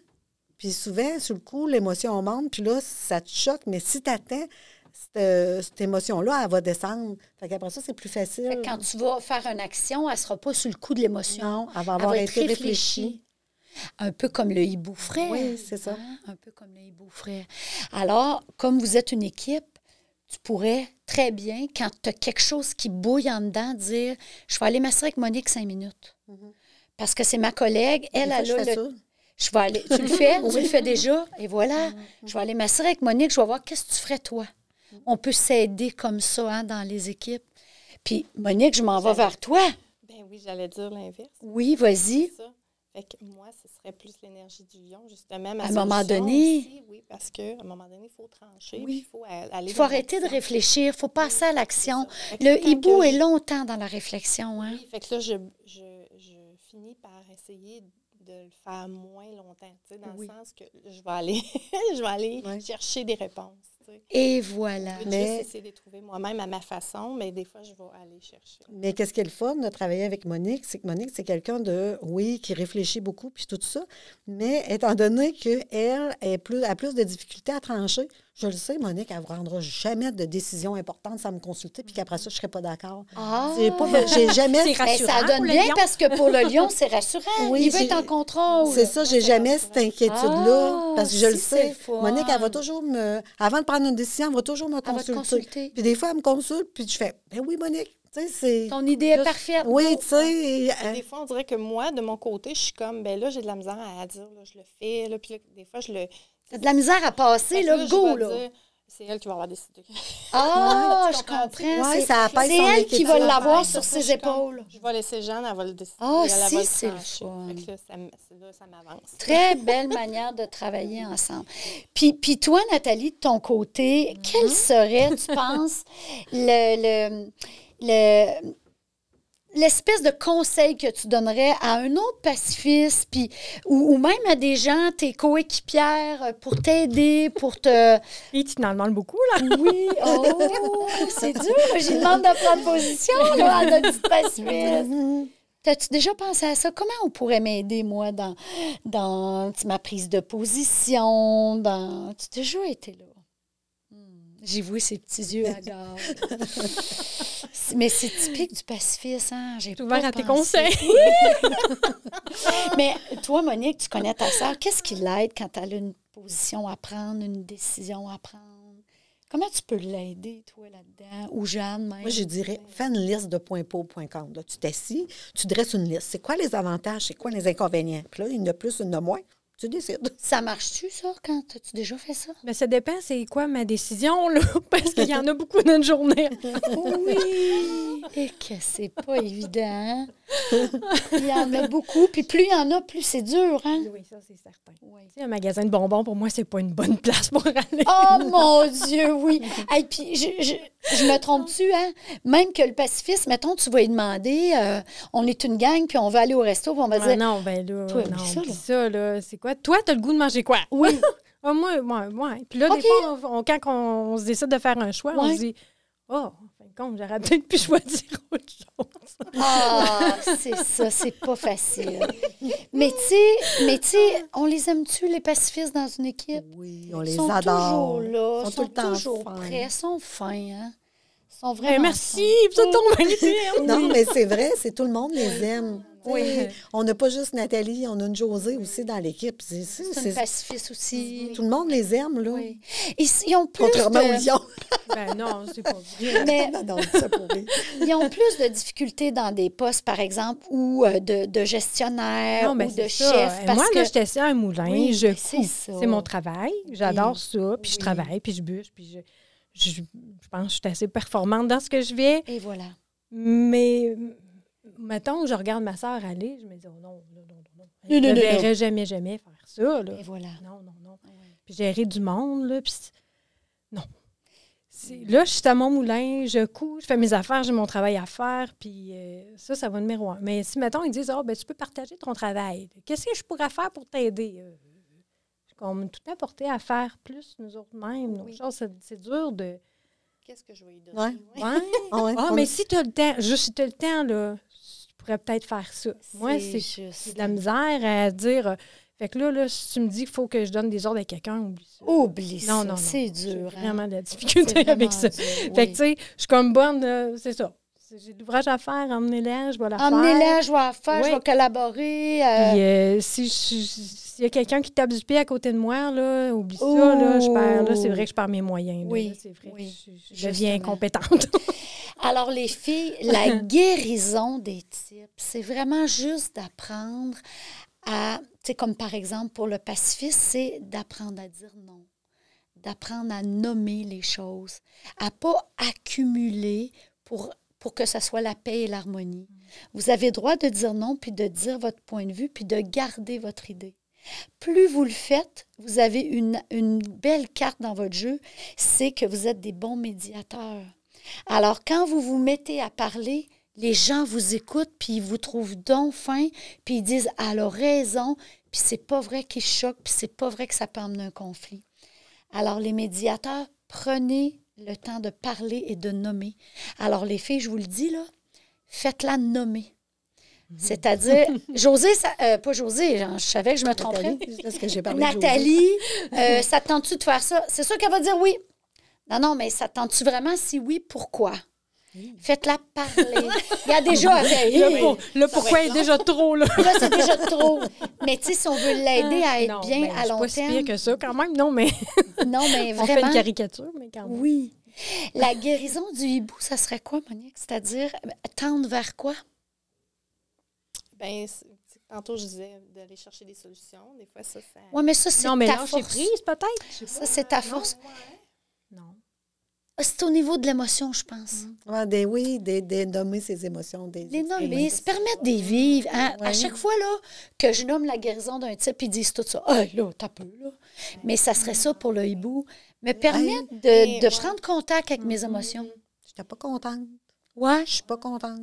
puis souvent, sur le coup, l'émotion monte, puis là, ça te choque, mais si tu attends, cette émotion-là, elle va descendre. Fait qu'après ça, c'est plus facile. Fait que quand tu vas faire une action, elle ne sera pas sur le coup de l'émotion. Non, elle va avoir été réfléchie. Un peu comme le hibou frais. Oui, c'est ça. Hein? Un peu comme le hibou frais. Alors, comme vous êtes une équipe, tu pourrais très bien, quand tu as quelque chose qui bouille en dedans, dire « Je vais aller m'asseoir avec Monique 5 minutes. Parce que c'est ma collègue. Elle a le... Je vais aller... Tu le fais? Tu le fais déjà? Et voilà. Je vais aller m'asseoir avec Monique. Je vais voir qu'est-ce que tu ferais, toi. On peut s'aider comme ça, hein, dans les équipes. Puis, Monique, je m'en vais vers toi. Ben oui, j'allais dire l'inverse. Oui, vas-y. Fait que moi, ce serait plus l'énergie du lion, justement. À un moment donné. Aussi, oui, parce qu'à un moment donné, il faut trancher. Oui. Il faut aller. Il faut arrêter de réfléchir. Il faut passer à l'action. Le hibou est longtemps dans la réflexion. Hein? Oui, fait que là, je finis par essayer de le faire moins longtemps, tu sais, dans le sens que je vais aller chercher des réponses. Tu sais. Et voilà. Je vais essayer de les trouver moi-même à ma façon, mais des fois, je vais aller chercher. Mais qu'est-ce qui est le fun de travailler avec Monique? C'est que Monique, c'est quelqu'un de, oui, qui réfléchit beaucoup, puis tout ça, mais étant donné qu'elle a plus de difficultés à trancher, je le sais, Monique, elle ne vous rendra jamais de décision importante sans me consulter, puis qu'après ça, je ne serais pas d'accord. Ah! J'ai jamais... C'est rassurant. Ça donne bien parce que pour le lion, c'est rassurant. Oui, il veut être en contrôle. C'est ça, j'ai jamais cette inquiétude-là, parce que je le sais. Fun. Monique, elle va toujours avant de prendre une décision, elle va toujours me consulter. Puis des fois, elle me consulte, puis je fais, ben oui, Monique, tu sais, c'est... Ton idée est parfaite. Oui, tu sais... Des fois, on dirait que moi, de mon côté, je suis comme, ben là, j'ai de la misère à dire, là, je le fais, là, puis là, des fois, je le... T'as de la misère à passer, là, go, là. C'est elle qui va avoir décidé. Ah, je comprends. Ouais, c'est elle qui va l'avoir sur ses épaules. Je vais laisser Jeanne, elle va le décider. Ah, si, c'est le fun. Là, ça m'avance. Très belle manière de travailler ensemble. Puis toi, Nathalie, de ton côté, quel serait, tu penses, l'espèce de conseil que tu donnerais à un autre pacifiste, puis, ou même à des gens, tes coéquipières, pour t'aider, pour te... Et tu t'en demandes beaucoup, là. Oui, c'est dur. J'y demande de prendre position, là, à notre petite pacifiste. T'as-tu déjà pensé à ça? Comment on pourrait m'aider, moi, dans ma prise de position? Tu as déjà été là? J'ai vu ses petits yeux à garde. Mais c'est typique du pacifisme, hein? J'ai ouvert à tes conseils. Mais toi, Monique, tu connais ta sœur. Qu'est-ce qui l'aide quand elle a une position à prendre, une décision à prendre? Comment tu peux l'aider, toi, là-dedans? Ou Jeanne, même? Moi, je dirais, fais une liste de points pour, points contre. Là, tu t'assis, tu dresses une liste. C'est quoi les avantages? C'est quoi les inconvénients? Puis là, il y en a plus, il y en a moins. Tu décides. Ça marche-tu, ça, quand as-tu déjà fait ça? Bien, ça dépend, c'est quoi ma décision, là, parce qu'il y en a beaucoup dans une journée. Oui! Et que c'est pas évident, hein? Il y en a beaucoup, puis plus il y en a, plus c'est dur, hein? Oui, ça, c'est certain. Oui. Tu sais, un magasin de bonbons, pour moi, c'est pas une bonne place pour aller. Oh, mon Dieu, oui! Et puis, je me trompe-tu, hein? Même que le pacifiste, mettons, tu vas lui demander, on est une gang, puis on va aller au resto, puis on va dire... Non, ben là, toi, non, ça, là, c'est quoi? Toi, t'as le goût de manger quoi? Oui. Moi. Puis là, des fois, quand on se décide de faire un choix, on se dit, oh, en fin de compte, j'aurais peut-être pu choisir autre chose. Ah, c'est ça, c'est pas facile. Mais tu sais, on les aime-tu, les pacifistes, dans une équipe? Oui, on les sont adore. Toujours là, ils sont tout le temps toujours fins. prêts, ils sont fins, hein? Ils sont vraiment merci, ça tombe magnifique. Non, mais c'est vrai, c'est tout le monde les aime. Oui. On n'a pas juste Nathalie, on a une Josée aussi dans l'équipe. C'est une pacifiste aussi. Tout le monde les aime, là. Oui. Ils ont plus Contrairement aux lions. Ben non, c'est pas vrai. Mais non, ça pourrait. ils ont plus de difficultés dans des postes, par exemple, ou de gestionnaire Non, mais ou de c'est ça. chef. Parce Moi, que... là, j'étais assis à un moulin, Oui, je mais couds. ça. C'est mon travail. J'adore ça. Puis je Oui. travaille, puis je bûche, puis je pense que je suis assez performante dans ce que je fais. Et voilà. Mais, mettons, je regarde ma sœur aller, je me dis, oh non, non, non, non. Je Non, ne non, verrais jamais faire ça, là. Et voilà. Non, non, non. Oui. Puis gérer du monde, là, puis non. Là, je suis à mon moulin, je couds, je fais mes affaires, j'ai mon travail à faire, puis ça va numéro 1. Mais si, mettons, ils disent, ben, tu peux partager ton travail. Qu'est-ce que je pourrais faire pour t'aider? Comme tout apporté à faire plus, nous autres mêmes. Oui. C'est dur de... Qu'est-ce que je vais y donner? Ouais. Oui. Ouais. Ah ouais, Ah, mais si tu as le temps, juste si tu as le temps, là, tu pourrais peut-être faire ça. Moi, c'est juste. de la misère à dire... fait que là, si tu me dis qu'il faut que je donne des ordres à quelqu'un, oublie ça. Oublie ça. Non, C'est J'ai dur. hein. vraiment de la C'est difficulté avec vraiment ça. dur, Fait oui. que, tu sais, je suis comme bonne, c'est ça. J'ai de l'ouvrage à faire, emmenez-la, je vais la faire. Emmenez-la, je vais la faire, je Oui. vais collaborer. Puis, s'il y a quelqu'un qui tape du pied à côté de moi, là, oublie ça, là, je perds, là, c'est vrai que je perds mes moyens. Là, Oui, là, c'est vrai oui, que je deviens justement. incompétente. Alors, les filles, la guérison des types, c'est vraiment juste d'apprendre à, tu sais, comme par exemple pour le pacifiste, c'est d'apprendre à dire non, d'apprendre à nommer les choses, à pas accumuler pour que ça soit la paix et l'harmonie. Vous avez le droit de dire non, puis de dire votre point de vue, puis de garder votre idée. Plus vous le faites, vous avez une belle carte dans votre jeu, c'est que vous êtes des bons médiateurs. Alors, quand vous vous mettez à parler, les gens vous écoutent, puis ils vous trouvent donc fin, puis ils disent « elle a raison », puis c'est pas vrai qu'ils choquent, puis c'est pas vrai que ça peut emmener un conflit. Alors, les médiateurs, prenez le temps de parler et de nommer. Alors, les filles, je vous le dis, là, faites-la nommer. C'est-à-dire, Josée, pas Josée, je savais que je me tromperais. Nathalie, parce que j'ai parlé de Josée. Nathalie, ça te tente-tu de faire ça? C'est sûr qu'elle va dire oui. Non, mais ça te tente-tu vraiment? Si oui, pourquoi? Faites-la parler. Il y a déjà... Le pourquoi est déjà trop, là. Là, c'est déjà trop. Mais tu sais, si on veut l'aider à être Non, bien ben, à long c'est pas terme... si pire que ça, quand même, non, mais Non, mais on fait vraiment... une caricature, mais quand même. Oui. La guérison du hibou, ça serait quoi, Monique? C'est-à-dire, tendre vers quoi? Bien, tantôt, je disais d'aller chercher des solutions. Des fois, ça... Oui, mais ça, c'est Non, mais ta lâcher force. prise, peut-être? Ça, c'est ta force. Non. C'est au niveau de l'émotion, je pense. Ouais, de nommer ses émotions. Les nommer, se permettre de les vivre. Hein? Ouais. À chaque fois là, que je nomme la guérison d'un type, ils disent tout ça. Ah, là, t'as peu, là. Mais ça serait ça pour le hibou. Me permettre de prendre contact avec mes émotions. Je n'étais pas contente. Ouais, Je suis pas contente.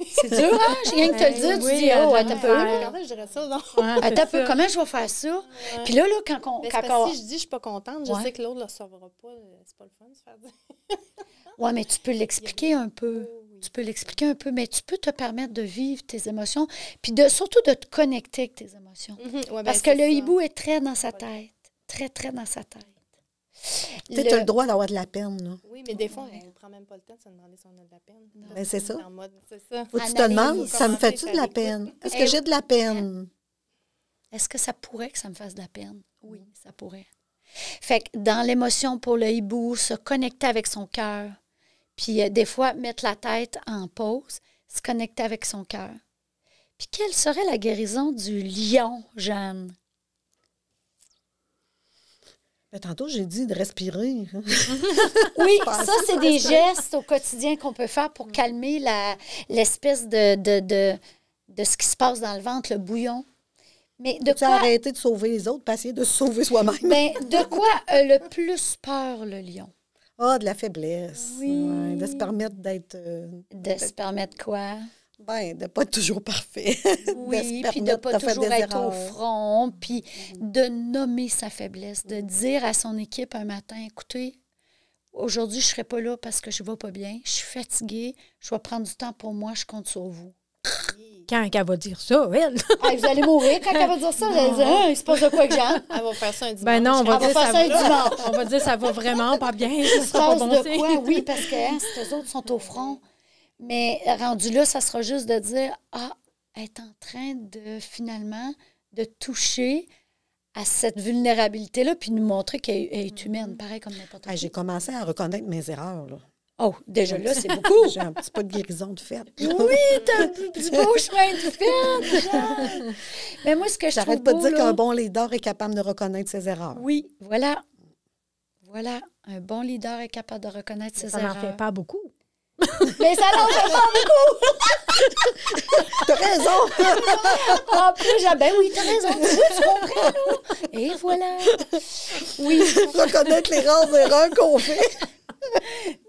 c'est dur, hein? J'ai rien que te le dire, tu Oui, dis, oh, elle t'as doit peu, faire. là. Quand je dirais ça, non? T'as peu, comment je vais faire ça? Puis là, quand Mais c'est on... parce que si je dis je suis pas contente, je Ouais. sais que l'autre ne le saura pas. C'est pas le fun de se faire dire. Ouais, mais tu peux l'expliquer un peu. Oui. Tu peux l'expliquer un peu, mais tu peux te permettre de vivre tes émotions, puis surtout de te connecter avec tes émotions. Ouais, Parce que le hibou est très dans sa tête. Très, très dans sa tête. Tu sais, tu as le droit d'avoir de la peine. Là. Oui, mais des fois, on ne prend même pas le temps de se demander si on a de la peine. Ben, c'est ça. En mode, c'est ça. Faut que tu te Analyse. demandes, ça me fait-tu de la Commencer, peine? Est-ce Eh que j'ai de la peine? Est-ce que ça pourrait que ça me fasse de la peine? Oui, ça pourrait. Fait que dans l'émotion pour le hibou, se connecter avec son cœur, puis des fois mettre la tête en pause, se connecter avec son cœur. Puis quelle serait la guérison du lion, Jeanne? Ben, tantôt, j'ai dit de respirer. Oui, ça, c'est des gestes au quotidien qu'on peut faire pour calmer l'espèce de ce qui se passe dans le ventre, le bouillon. Mais de Tu quoi, arrêter de sauver les autres, pas essayer de se sauver soi-même. ben, de quoi a le plus peur, le lion? Ah, de la faiblesse. Oui. Ouais, de se permettre d'être... De se permettre quoi? ben, de ne pas être toujours parfait. Oui, se puis de ne permettre pas faire toujours des être au erreurs. front, puis de nommer sa faiblesse, de dire à son équipe un matin, écoutez, aujourd'hui, je ne serai pas là parce que je ne vais pas bien, je suis fatiguée, je vais prendre du temps pour moi, je compte sur vous. Quand elle va dire ça, elle? Ah, vous allez mourir quand elle va dire ça, vous allez dire, ah, il se passe de quoi que Jeanne? Elle va faire ça un dimanche. Ben non, on va Elle va dire faire ça un va. dimanche. On va dire ça va vraiment pas bien, Il ça se sera pas passe bon de signe. quoi? Oui, parce que hein, si eux autres sont au front. Mais rendu là, ça sera juste de dire, elle est en train de, finalement, de toucher à cette vulnérabilité-là, puis nous montrer qu'elle est humaine, pareil comme n'importe qui. J'ai commencé à reconnaître mes erreurs, là. Oh, déjà là, c'est beaucoup. J'ai un petit peu de guérison de fait. Oui, t'as du beau chemin de fait, Jeanne. Mais moi, ce que je trouve J'arrête pas de dire là, qu'un bon leader est capable de reconnaître ses erreurs. Oui, voilà. Voilà, un bon leader est capable de reconnaître ses Ça erreurs. n'en fait pas beaucoup. Mais ça n'en fait pas beaucoup. T'as raison! En plus, ben oui, t'as raison. Tu comprends, là. Et voilà. Oui. Reconnaître les rares erreurs qu'on fait.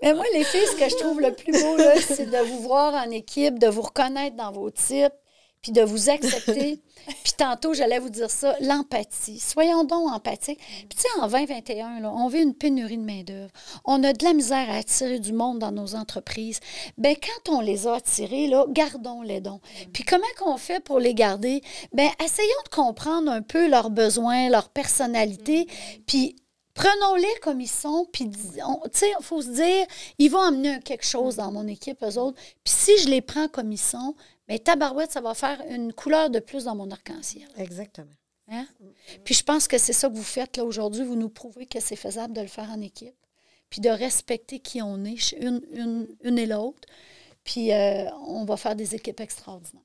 Mais moi, les filles, ce que je trouve le plus beau, là, c'est de vous voir en équipe, de vous reconnaître dans vos types, puis de vous accepter. Puis tantôt, j'allais vous dire ça, l'empathie. Soyons donc empathiques. Puis tu sais, en 2021, là, on vit une pénurie de main-d'œuvre. On a de la misère à attirer du monde dans nos entreprises. Bien, quand on les a attirés, là, gardons-les donc. Puis comment qu'on fait pour les garder? Bien, essayons de comprendre un peu leurs besoins, leur personnalité, puis prenons-les comme ils sont, puis tu sais, il faut se dire, ils vont amener quelque chose dans mon équipe, eux autres. Puis si je les prends comme ils sont, bien, tabarouette, ça va faire une couleur de plus dans mon arc-en-ciel. Exactement. Hein? Puis je pense que c'est ça que vous faites là aujourd'hui. Vous nous prouvez que c'est faisable de le faire en équipe, puis de respecter qui on est, une et l'autre. Puis on va faire des équipes extraordinaires.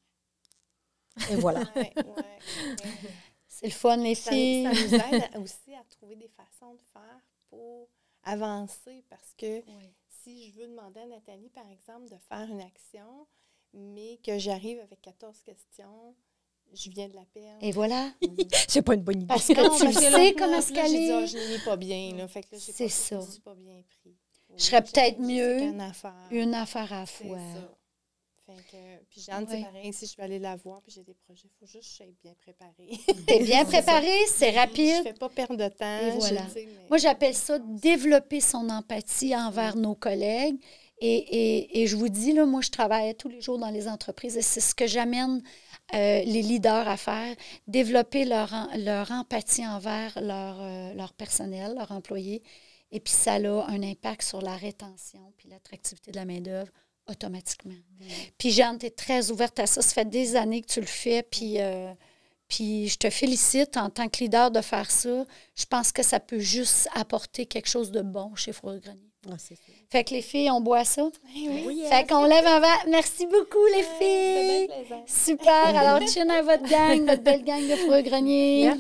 Et voilà. Ouais. C'est le fun, les filles. Ça nous aide aussi à trouver des façons de faire pour avancer parce que si je veux demander à Nathalie, par exemple, de faire une action, mais que j'arrive avec 14 questions, je viens de la perdre. Et voilà. C'est pas une bonne idée. Parce que tu sais comment se Là, j'ai dit, caler. Je n'y ai pas bien. Là, fait que là, C'est ça. Je ne suis pas bien pris. Je serais peut-être mieux une une affaire à la C'est fois. ça. Fait que, puis Jeanne, c'est pareil, si je vais aller la voir, puis j'ai des projets, il faut juste que je sois bien préparée. T'es bien préparé, c'est rapide. Je ne fais pas perdre de temps. Et voilà. Je dis, mais... Moi, j'appelle ça développer son empathie envers nos collègues. Et je vous dis, là, moi, je travaille tous les jours dans les entreprises et c'est ce que j'amène les leaders à faire, développer leur empathie envers leur personnel, leurs employés. Et puis, ça a un impact sur la rétention puis l'attractivité de la main-d'œuvre automatiquement. Puis, Jeanne, tu es très ouverte à ça. Ça fait des années que tu le fais. Puis je te félicite en tant que leader de faire ça. Je pense que ça peut juste apporter quelque chose de bon chez Fourrure Grenier. Ah, c'est ça. Fait que les filles, on boit ça. Oui, Fait qu'on lève un verre. Merci beaucoup, les filles. c'est bien plaisant. Super. Alors, chin à votre gang, votre belle gang de Fourrure Grenier.